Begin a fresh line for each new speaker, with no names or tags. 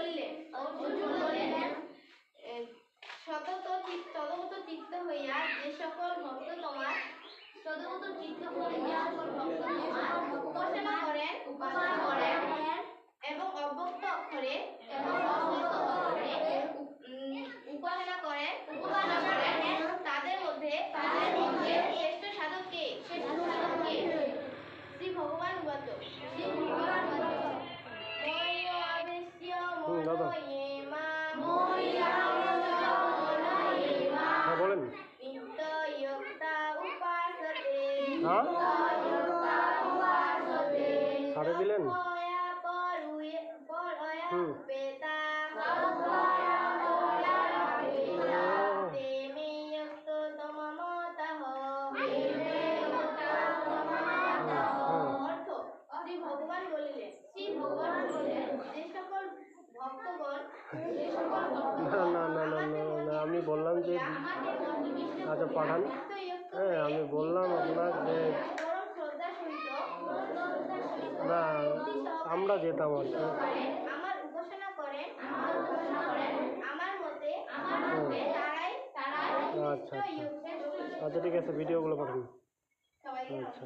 বলিলেন তদগত চিত্ত হইয়া যে সকল ভক্ত তোমার উপাসনা করেন এবং অব্যক্ত অক্ষরে উপাসনা করেন তাদের মধ্যে শ্রেষ্ঠ সাধক কে? শ্রী ভগবান উবাচ
বলেন সাড়ে দিলেন
ভগবান বলিলেন যে সকল ভক্তগণ
না আমি বললাম যে আচ্ছা পাঠান। হ্যাঁ আমি বললাম আপনার যে না আমরা যেতাম আর কি
আমার উপাসনা করেন আমার মতে তারাই
আচ্ছা আচ্ছা ঠিক আছে ভিডিওগুলো পাঠান। আচ্ছা